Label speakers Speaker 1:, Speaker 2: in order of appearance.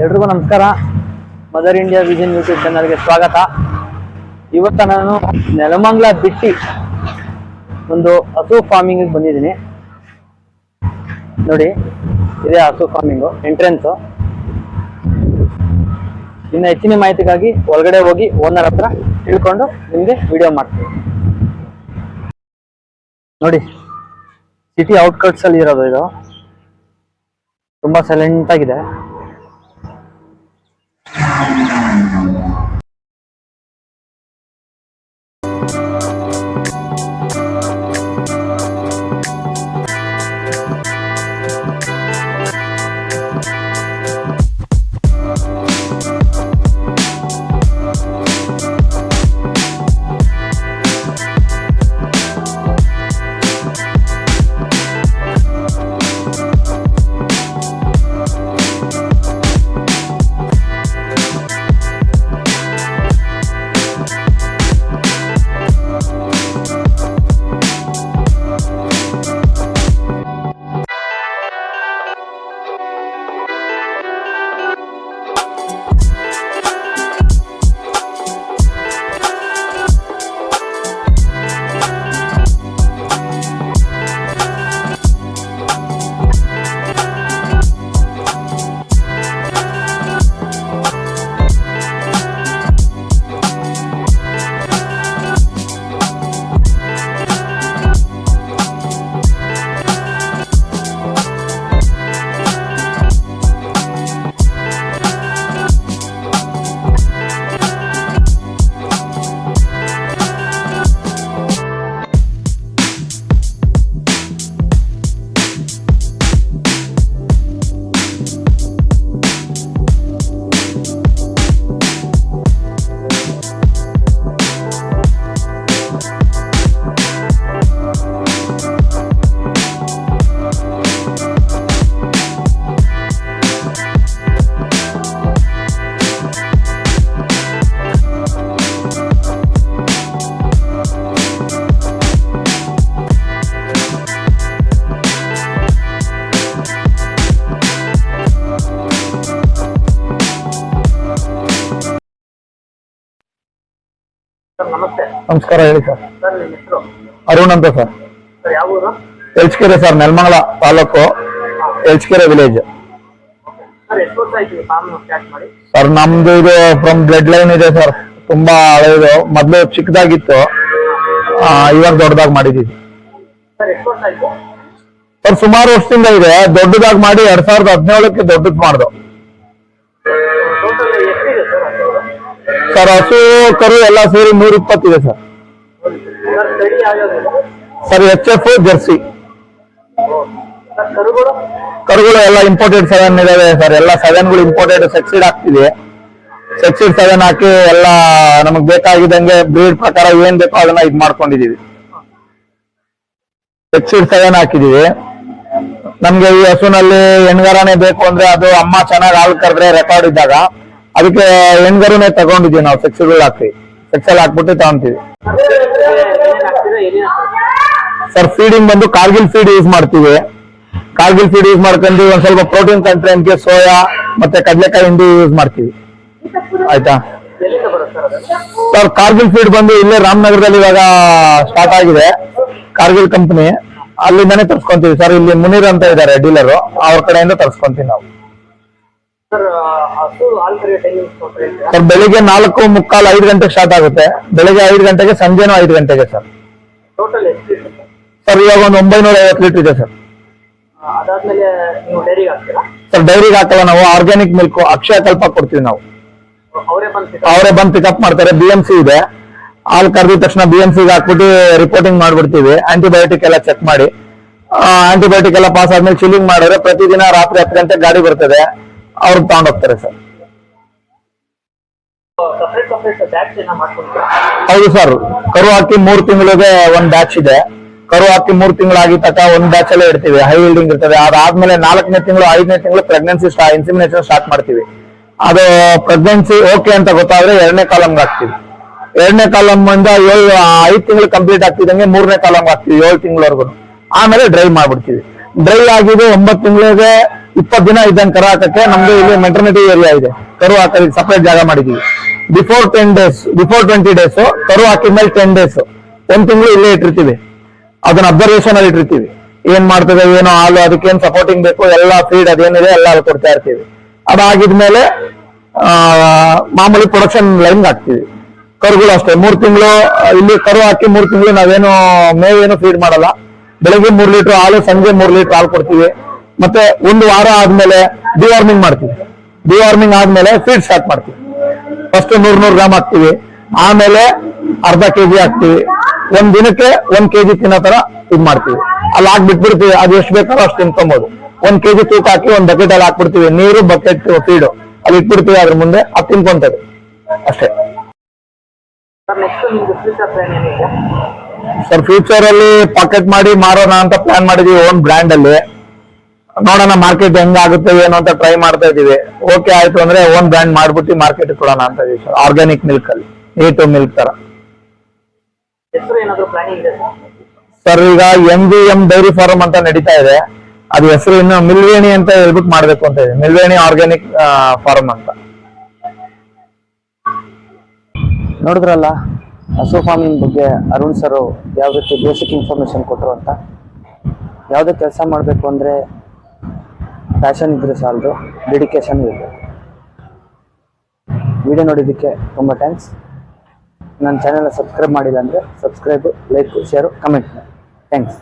Speaker 1: ಎಲ್ರಿಗೂ ನಮಸ್ಕಾರ. Mother India vision YouTube ಚಾನಲ್ಗೆ ಸ್ವಾಗತ. ಇವತ್ತು ನಾನು ನೆಲಮಂಗಲ ಬಿಟ್ಟಿ ಒಂದು ಹಸು ಫಾರ್ಮಿಂಗ್ ಬಂದಿದ್ದೀನಿ. ನೋಡಿ, ಇದೇ ಹಸು ಫಾರ್ಮಿಂಗು ಎಂಟ್ರೆನ್ಸು. ಇನ್ನು ಹೆಚ್ಚಿನ ಮಾಹಿತಿಗಾಗಿ ಒಳಗಡೆ ಹೋಗಿ ಓನರ್ ಹತ್ರ ತಿಳ್ಕೊಂಡು ನಿಮಗೆ ವಿಡಿಯೋ ಮಾಡ್ತೀನಿ. ನೋಡಿ, ಸಿಟಿ ಔಟ್ಕಟ್ಸ್ ಅಲ್ಲಿ ಇರೋದು ಇದು. ತುಂಬಾ ಸೈಲೆಂಟ್ ಆಗಿದೆ.
Speaker 2: ನಮಸ್ಕಾರ. ಹೇಳಿ ಸರ್. ಅರುಣ್ ಅಂತ ಸರ್. ಎಲ್ಚ್ಕೆರೆ ಸರ್, ನೆಲಮಂಗಲ ತಾಲೂಕು, ಎಲ್ಚ್ಕೆರೆ ವಿಲೇಜ್. ಸರ್ ನಮ್ದು ಇದು ಫ್ರಮ್ ಬ್ಲಡ್ ಲೈನ್ ಇದೆ ಸರ್. ತುಂಬಾ ಹಳೆಯದು. ಮೊದ್ಲು ಚಿಕ್ಕದಾಗಿತ್ತು, ಇವಾಗ ದೊಡ್ಡದಾಗಿ ಮಾಡಿದೀವಿ ಸರ್. ಸುಮಾರು ವರ್ಷದಿಂದ ಇದೆ. ದೊಡ್ಡದಾಗಿ ಮಾಡಿ 2017ಕ್ಕೆ ದೊಡ್ಡದ್ ಮಾಡ್ದು ಸರ್. ಹಸು ಕರು ಎಲ್ಲ ಸೇರಿ 120 ಇದೆ ಸರ್. Sir HF Jersey. ಕರುಗಳು ಎಲ್ಲ ಇಂಪೋರ್ಟೆಡ್ 7 ಇದಾವೆ ಸರ್. ಎಲ್ಲ 7ಗಳು ಇಂಪೋರ್ಟೆಡ್. ಸೆಕ್ಸಿಡ್ ಹಾಕ್ತಿದೆ. ಸೆಕ್ಸಿಡ್ 7 ಹಾಕಿ ಎಲ್ಲ ನಮಗ್ ಬೇಕಾಗಿದ್ದಂಗೆ ಬ್ರೀಡ್ ಪ್ರಕಾರ ಏನ್ ಬೇಕೋ ಅದನ್ನ ಇದ್ ಮಾಡ್ಕೊಂಡಿದೀವಿ. ಸೆಕ್ಸಿಡ್ 7 ಹಾಕಿದೀವಿ. ನಮ್ಗೆ ಈ ಹಸುನಲ್ಲಿ ಹೆಣ್ಗರನೇ ಬೇಕು ಅಂದ್ರೆ ಅದು ಅಮ್ಮ ಚೆನ್ನಾಗಿ ಹಾಲು ಕರೆದ್ರೆ ರೆಕಾರ್ಡ್ ಇದ್ದಾಗ ಅದಕ್ಕೆ ಹೆಣ್ಗರುನೇ ತಗೊಂಡಿದೀವಿ ನಾವು. ಸೆಕ್ಸಿಡ್ ಹಾಕಿ ಸೆಕ್ಸಲ್ ಹಾಕ್ಬಿಟ್ಟು ತಗೊಂತೀವಿ ಸರ್. ಫೀಡಿಂಗ್ ಬಂದು ಕಾರ್ಗಿಲ್ ಫೀಡ್ ಯೂಸ್ ಮಾಡ್ತೀವಿ. ಕಾರ್ಗಿಲ್ ಫೀಡ್ ಯೂಸ್ ಮಾಡ್ಕೊಂಡು ಒಂದ್ ಸ್ವಲ್ಪ ಪ್ರೋಟೀನ್ ಕಂಟೆಂಟ್ಗೆ ಸೋಯಾ ಮತ್ತೆ ಕಡಲೆಕಾಯಿ ಹಿಂಡಿ ಯೂಸ್ ಮಾಡ್ತೀವಿ. ಆಯ್ತಾ ಸರ್. ಕಾರ್ಗಿಲ್ ಫೀಡ್ ಬಂದು ಇಲ್ಲೇ ರಾಮನಗರದಲ್ಲಿ ಇವಾಗ ಸ್ಟಾರ್ಟ್ ಆಗಿದೆ. ಕಾರ್ಗಿಲ್ ಕಂಪನಿ, ಅಲ್ಲಿಂದಾನೇ ತರ್ಸ್ಕೊಂತೀವಿ ಸರ್. ಇಲ್ಲಿ ಮುನೀರ್ ಅಂತ ಇದ್ದಾರೆ ಡೀಲರು, ಅವ್ರ ಕಡೆಯಿಂದ ತರ್ಸ್ಕೊಂತೀವಿ ನಾವು ಸರ್. ಬೆಳಿಗ್ಗೆ 4:45 5 ಗಂಟೆಗೆ ಸ್ಟಾರ್ಟ್ ಆಗುತ್ತೆ. ಬೆಳಿಗ್ಗೆ 5 ಗಂಟೆಗೆ, ಸಂಜೆನೂ 5 ಗಂಟೆಗೆ ಸರ್. ಸರ್ ಇವಾಗ ಒಂದು 950 ಲೀಟರ್ ಇದೆ ಸರ್. ಸರ್ ಡೈರಿಗೆ ಹಾಕಲ್ಲ ನಾವು. ಆರ್ಗ್ಯಾನಿಕ್ ಮಿಲ್ಕ್ ಅಕ್ಷಯ ಕಲ್ಪ ಕೊಡ್ತೀವಿ ನಾವು. ಅವರೇ ಬಂದು ಪಿಕಪ್ ಮಾಡ್ತಾರೆ. BMC ಇದೆ. ಹಾಲು ಕರೆದಿದ ತಕ್ಷಣ BMCಗೆ ಹಾಕ್ಬಿಟ್ಟು ರಿಪೋರ್ಟಿಂಗ್ ಮಾಡ್ಬಿಡ್ತೀವಿ. ಆಂಟಿಬಯೋಟಿಕ್ ಎಲ್ಲ ಚೆಕ್ ಮಾಡಿ, ಆಂಟಿಬಯೋಟಿಕ್ ಎಲ್ಲ ಪಾಸ್ ಆದ್ಮೇಲೆ ಚಿಲ್ಲಿಂಗ್ ಮಾಡಿದ್ರೆ ಪ್ರತಿದಿನ ರಾತ್ರಿ 10 ಗಂಟೆಗೆ ಗಾಡಿ ಬರ್ತದೆ. ಅವ್ರು ತಗೊಂಡೋಗ್ತಾರೆ ಸರ್. ಹೌದು ಸರ್. ಕರು ಹಾಕಿ 3 ತಿಂಗಳಿಗೆ ಒಂದು ಬ್ಯಾಚ್ ಇದೆ. ಕರು ಹಾಕಿ 3 ತಿಂಗಳಾಗಿ ತಕ್ಕ ಒಂದು ಬ್ಯಾಚ್ ಅಲ್ಲೇ ಇಡ್ತೀವಿ. ಹೈ ಹಿಲ್ಡಿಂಗ್ ಇರ್ತದೆ. ಅದಾದ್ಮೇಲೆ 4ನೇ ತಿಂಗಳು 5ನೇ ತಿಂಗಳು ಪ್ರೆಗ್ನೆನ್ಸಿ ಇನ್ಸಿಮಿನೇಷನ್ ಸ್ಟಾರ್ಟ್ ಮಾಡ್ತೀವಿ. ಅದು ಪ್ರೆಗ್ನೆನ್ಸಿ ಓಕೆ ಅಂತ ಗೊತ್ತಾದ್ರೆ 2ನೇ ಕಾಲಮ್ಗೆ ಹಾಕ್ತೀವಿ. 2ನೇ ಕಾಲಮ್ ಇಂದ 5 ತಿಂಗಳು ಕಂಪ್ಲೀಟ್ ಆಗ್ತಿದಂಗೆ 3ನೇ ಕಾಲಮ್ಗೆ ಹಾಕ್ತೀವಿ 7 ತಿಂಗಳವರೆಗೂ. ಆಮೇಲೆ ಡ್ರೈ ಮಾಡ್ಬಿಡ್ತೀವಿ. ಡ್ರೈ ಆಗಿದೆ 9 ತಿಂಗಳಿಗೆ 20 ದಿನ ಇದ್ದಂಗೆ ಕರು ಹಾಕಕ್ಕೆ ನಮ್ದು ಇಲ್ಲಿ ಮೆಟರ್ನಿಟಿ ಏರಿಯಾ ಇದೆ. ಕರು ಹಾಕೋದಕ್ಕೆ ಸಪರೇಟ್ ಜಾಗ ಮಾಡಿದೀವಿ. ಬಿಫೋರ್ 20 ಡೇಸ್ ಕರು ಹಾಕಿದ್ಮೇಲೆ 10 ಡೇಸ್ 1 ತಿಂಗಳು ಇಲ್ಲೇ ಇಟ್ಟಿರ್ತೀವಿ. ಅದನ್ನ ಅಬ್ಸರ್ವೇಷನ್ ಅಲ್ಲಿ ಇಟ್ಟಿರ್ತೀವಿ. ಏನ್ ಮಾಡ್ತದೆ, ಏನೋ ಹಾಲು, ಅದಕ್ಕೆ ಏನ್ ಸಪೋರ್ಟಿಂಗ್ ಬೇಕು, ಎಲ್ಲ ಫೀಡ್ ಅದೇನಿದೆ ಎಲ್ಲ ಅಲ್ಲಿ ಕೊಡ್ತಾ ಇರ್ತೀವಿ. ಅದಾಗಿದ್ಮೇಲೆ ಮಾಮೂಲಿ ಪ್ರೊಡಕ್ಷನ್ ಲೈನ್ ಹಾಕ್ತಿವಿ. ಕರುಗಳು ಅಷ್ಟೇ 3 ತಿಂಗಳು ಇಲ್ಲಿ ಕರು ಹಾಕಿ 3 ತಿಂಗಳು ನಾವೇನು ಮೇವೇನು ಫೀಡ್ ಮಾಡಲ್ಲ. ಬೆಳಗ್ಗೆ 3 ಲೀಟರ್ ಹಾಲು, ಸಂಜೆ 3 ಲೀಟರ್ ಹಾಲು ಕೊಡ್ತೀವಿ. ಮತ್ತೆ 1 ವಾರ ಆದ್ಮೇಲೆ ಡಿವಾರ್ಮಿಂಗ್ ಮಾಡ್ತೀವಿ. ಡಿವಾರ್ಮಿಂಗ್ ಆದ್ಮೇಲೆ ಫೀಡ್ ಸ್ಟಾರ್ಟ್ ಮಾಡ್ತೀವಿ. ಫಸ್ಟ್ 100 ಗ್ರಾಮ್ ಹಾಕ್ತಿವಿ, ಆಮೇಲೆ ಅರ್ಧ ಕೆಜಿ ಹಾಕ್ತಿವಿ. 1 ದಿನಕ್ಕೆ 1 ಕೆಜಿ ತಿನ್ನೋ ತರ ಇದ್ ಮಾಡ್ತೀವಿ. ಅಲ್ಲಿ ಹಾಕ್ಬಿಟ್ಬಿಡ್ತೀವಿ. ಅದು ಎಷ್ಟು ಬೇಕಾದ್ರೂ ಅಷ್ಟು ತಿನ್ಕೊಬಹುದು. 1 ಕೆಜಿ ತೂಕ ಹಾಕಿ 1 ಬಕೆಟ್ ಅಲ್ಲಿ ಹಾಕ್ಬಿಡ್ತೀವಿ. ನೀರು, ಬಕೆಟ್, ಫೀಡು ಅಲ್ಲಿ ಇಟ್ಬಿಡ್ತೀವಿ. ಅದ್ರ ಮುಂದೆ ಅದು ತಿನ್ಕೊಂತದೆ ಅಷ್ಟೇ. ಸರ್ ಫ್ಯೂಚರ್ ಅಲ್ಲಿ ಪಾಕೆಟ್ ಮಾಡಿ ಮಾರೋಣ ಅಂತ ಪ್ಲಾನ್ ಮಾಡಿದೀವಿ. ಓನ್ ಬ್ರ್ಯಾಂಡ್ ಅಲ್ಲಿ ನೋಡೋಣ, ಮಾರ್ಕೆಟ್ ಹೆಂಗಾಗುತ್ತೆ ಏನು ಅಂತ ಟ್ರೈ ಮಾಡ್ತಾ ಇದೀವಿ. ಓಕೆ ಆಯ್ತು ಅಂದ್ರೆ ಓನ್ ಬ್ರ್ಯಾಂಡ್ ಮಾಡ್ಬಿಟ್ಟು ಮಾರ್ಕೆಟ್ ಕೊಡೋಣ ಅಂತ ಇದೀವಿ ಸರ್. ಆರ್ಗ್ಯಾನಿಕ್ ಮಿಲ್ಕ್ ಅಲ್ಲಿ A2 ಮಿಲ್ಕ್ ತರ. ಸರ್ ಈಗ MVM ಡೈರಿ ಫಾರ್ಮ್ ಅಂತ ನಡೀತಾ ಇದೆ. ಅದು ಹೆಸರು ಇನ್ನು ಮಿಲ್ವೇಣಿ ಅಂತ ಹೇಳ್ಬಿಟ್ಟು ಮಾಡ್ಬೇಕು ಅಂತ ಇದೆ. ಮಿಲ್ವೇಣಿ ಆರ್ಗ್ಯಾನಿಕ್ ಫಾರ್ಮ್ ಅಂತ.
Speaker 1: ನೋಡಿದ್ರಲ್ಲ ಹಸು ಫಾರ್ಮಿಂಗ್ ಬಗ್ಗೆ ಅರುಣ್ ಸರ್ ಯಾವ ರೀತಿ ಬೇಸಿಕ್ ಇನ್ಫಾರ್ಮೇಶನ್ ಕೊಟ್ಟರು ಅಂತ. ಯಾವುದೇ ಕೆಲಸ ಮಾಡಬೇಕು ಅಂದರೆ ಪ್ಯಾಷನ್ ಇದ್ರೆ ಸಾಲದು, ಡೆಡಿಕೇಶನ್ ಇರಬೇಕು. ವಿಡಿಯೋ ನೋಡಿದ್ದಕ್ಕೆ ತುಂಬ ಥ್ಯಾಂಕ್ಸ್. ನನ್ನ ಚಾನೆಲ್ನ ಸಬ್ಸ್ಕ್ರೈಬ್ ಮಾಡಿಲ್ಲ ಅಂದರೆ ಸಬ್ಸ್ಕ್ರೈಬು, ಲೈಕ್, ಶೇರು, ಕಮೆಂಟ್ ಮಾಡಿ. ಥ್ಯಾಂಕ್ಸ್.